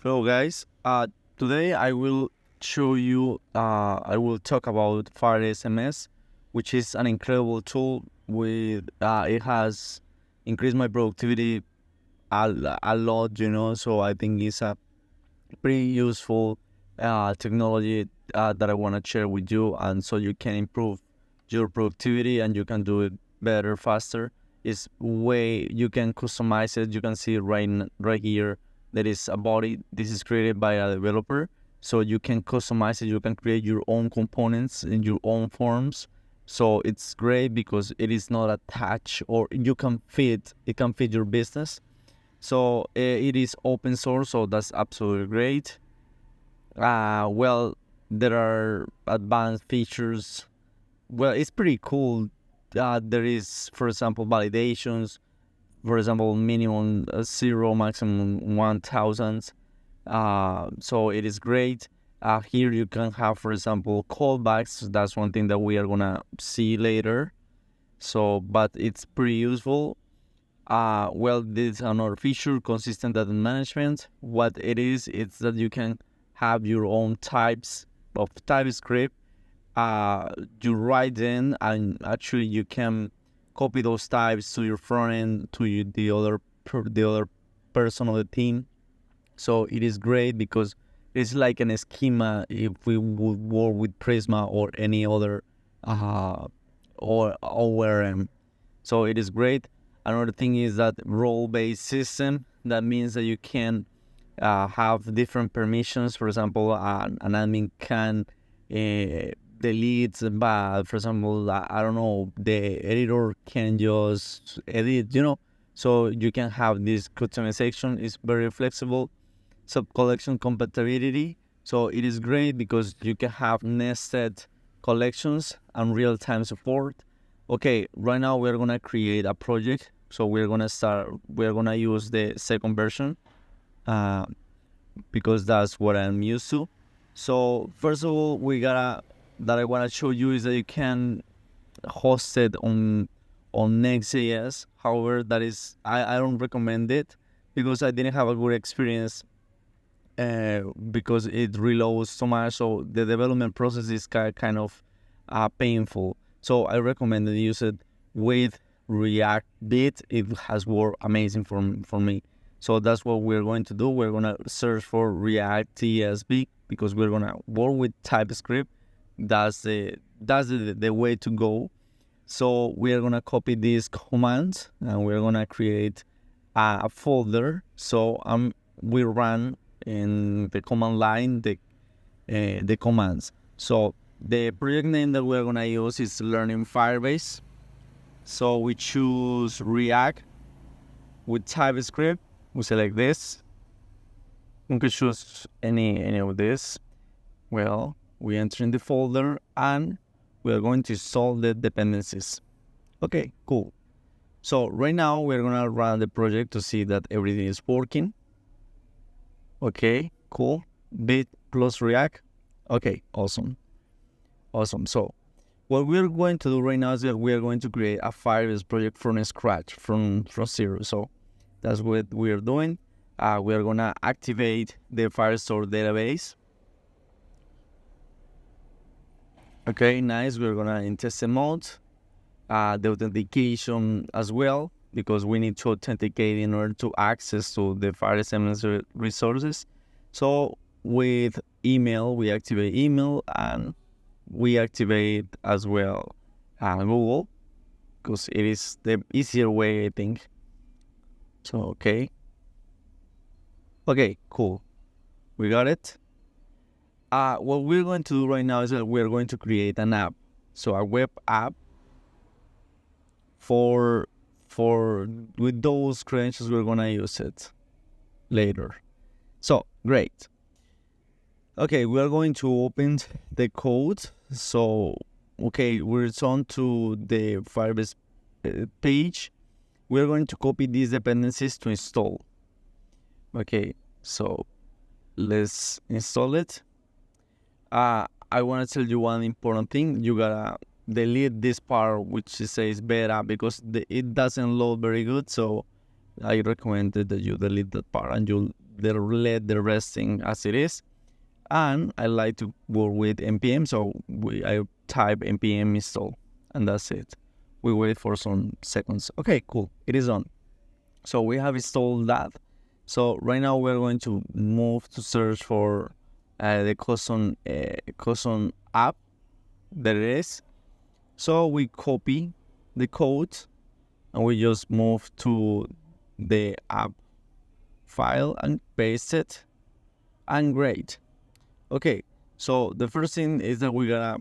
Hello guys, today I will talk about FireCMS, which is an incredible tool with, it has increased my productivity a lot, so I think it's a pretty useful technology that I want to share with you, and so you can improve your productivity and you can do it better, faster. You can customize it. You can see right here that is a body. This is created by a developer, so you can customize it. You can create your own components in your own forms. So it's great because it is not attached, or it can fit your business. So it is open source, so that's absolutely great. Well, there are advanced features. Well, it's pretty cool. There is, for example, validations. For example, minimum 0, maximum 1,000. So it is great. Here you can have, for example, callbacks. That's one thing that we are gonna see later. So, but it's pretty useful. Well, this is another feature, consistent data management. What it is, it's that you can have your own types of TypeScript. You write in, and actually you can copy those types to your front end, to the other person of the team. So it is great because it's like an schema if we would work with Prisma or any other or ORM. So it is great. Another thing is that role-based system. That means that you can have different permissions. For example, an admin can delete, but for example, I don't know, the editor can just edit, So you can have this customization. It's very flexible. Sub-collection compatibility. So it is great because you can have nested collections and real-time support. Okay, right now we're gonna create a project. So we're gonna use the second version because that's what I'm used to. So first of all, I wanna show you is that you can host it on Next.js. However, I don't recommend it because I didn't have a good experience because it reloads so much. So the development process is kind of painful. So I recommend that you use it with React Bit. It has worked amazing for me. So that's what we're going to do. We're gonna search for React TSB because we're gonna work with TypeScript. That's the way to go. So we are gonna copy these commands and we're gonna create a folder. So we run in the command line the commands. So the project name that we're gonna use is Learning Firebase. So we choose React with TypeScript. We select this. We can choose any of this. Well, we enter in the folder and we're going to install the dependencies. Okay, cool. So right now we're gonna run the project to see that everything is working. Okay, cool. Bit plus React. Okay, awesome. So what we're going to do right now is that we are going to create a Firebase project from scratch, from zero. So that's what we are doing. We are gonna activate the Firestore database. Okay, nice. We're gonna in testing mode. The authentication as well, because we need to authenticate in order to access to the FireCMS resources. So with email, we activate email and we activate as well Google because it is the easier way, I think. So okay, cool. We got it. What we're going to do right now is that we're going to create an app. So a web app for with those credentials, we're gonna use it later. So great. Okay, we are going to open the code. So okay, we're on to the Firebase page. We're going to copy these dependencies to install. Okay, so let's install it. I want to tell you one important thing. You gotta delete this part which says beta because it doesn't load very good. So I recommend that you delete that part and you let the resting as it is. And I like to work with npm, so I type npm install, and that's it. We wait for some seconds. Okay, cool, it is on. So we have installed that. So right now we're going to move to search for the custom app that it is. So we copy the code and we just move to the app file and paste it, and great. Okay, so the first thing is that we're gonna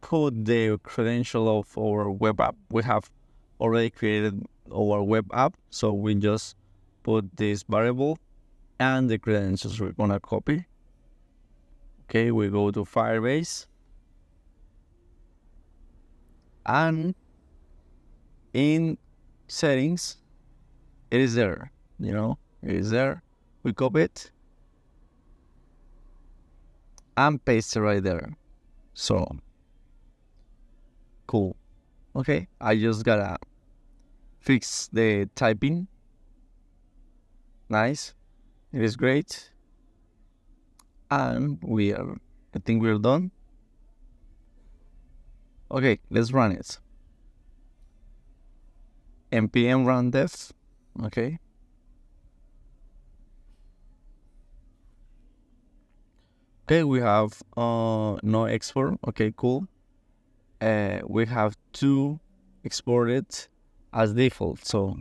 put the credential of our web app. We have already created our web app, so we just put this variable and the credentials we're gonna copy. Okay, we go to Firebase, and in settings, it is there, it is there. We copy it and paste it right there. So cool. Okay, I just gotta fix the typing. Nice, it is great. And I think we're done. Okay, let's run it. npm run dev. Okay. Okay, we have no export. Okay, cool. We have to export it as default. So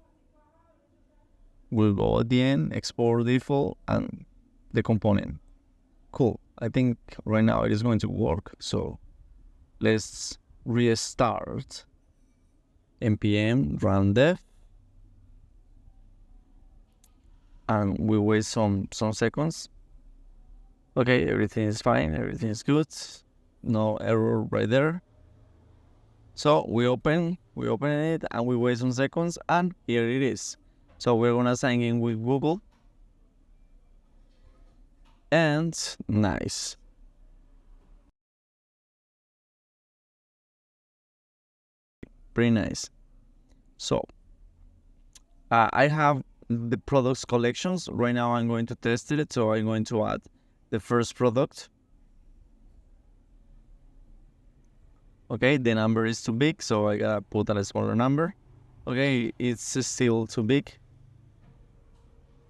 we'll go at the end, export default, and the component. Cool. I think right now it is going to work. So let's restart npm run dev, and we wait some seconds. Okay, everything is fine, everything is good, no error right there. So we open it and we wait some seconds, and here it is. So we're gonna sign in with Google, and nice. Pretty nice. So I have the products collections. Right now I'm going to test it, so I'm going to add the first product. Okay, the number is too big, so I gotta put a smaller number. Okay, it's still too big.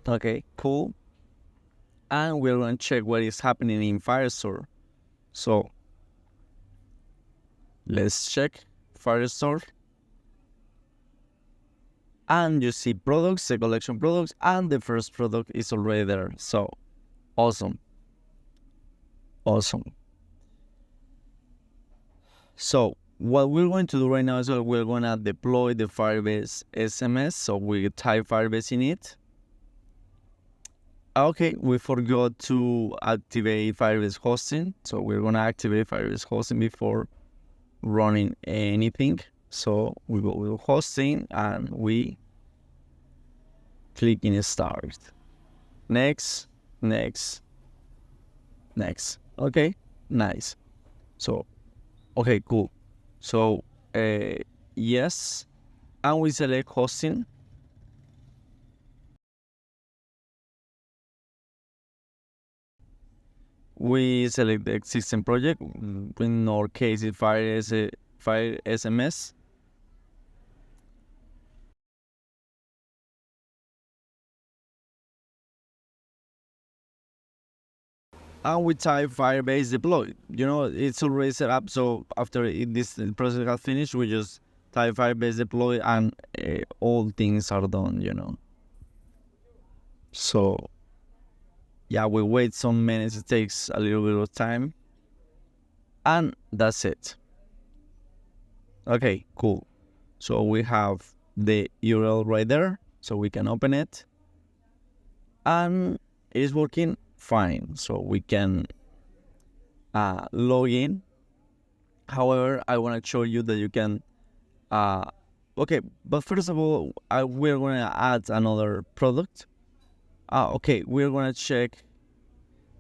Okay, cool. And we're gonna check what is happening in Firestore. So let's check Firestore. And you see products, the collection products, and the first product is already there. So awesome. So what we're going to do right now is we're gonna deploy the Firebase SMS. So we type Firebase in it. Okay, we forgot to activate Firebase hosting. So we're gonna activate Firebase hosting before running anything. So we go with hosting and we click in start. Next. Okay, nice. So okay, cool. So yes, and we select hosting. We select the existing project. In our case, it's FireCMS. And we type Firebase deploy. It's already set up. So after this process has finished, we just type Firebase deploy, and all things are done. So yeah, we wait some minutes. It takes a little bit of time, and that's it. Okay, cool. So we have the URL right there, so we can open it, and it is working fine. So we can log in. However, I want to show you that you can okay, but first of all, we're going to add another product. Okay, we're going to check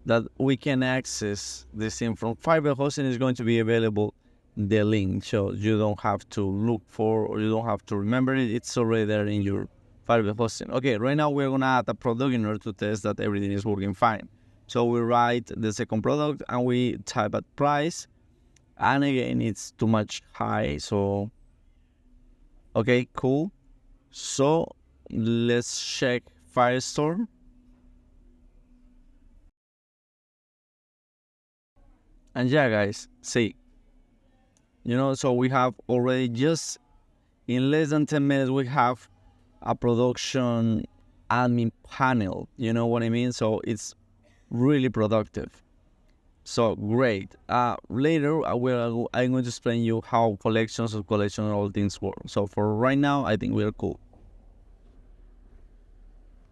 that we can access this thing from Firebase hosting. Is going to be available the link, so you don't have to look for, or you don't have to remember it. It's already there in your Firebase hosting. Okay, right now we're gonna add a product in order to test that everything is working fine. So we write the second product and we type at price, and again it's too much high. So okay, cool. So let's check Firestore. And yeah, guys, see, so we have already just in less than 10 minutes, we have a production admin panel. You know what I mean? So it's really productive. So great. Later, I'm going to explain you how collections and all things work. So for right now, I think we're cool.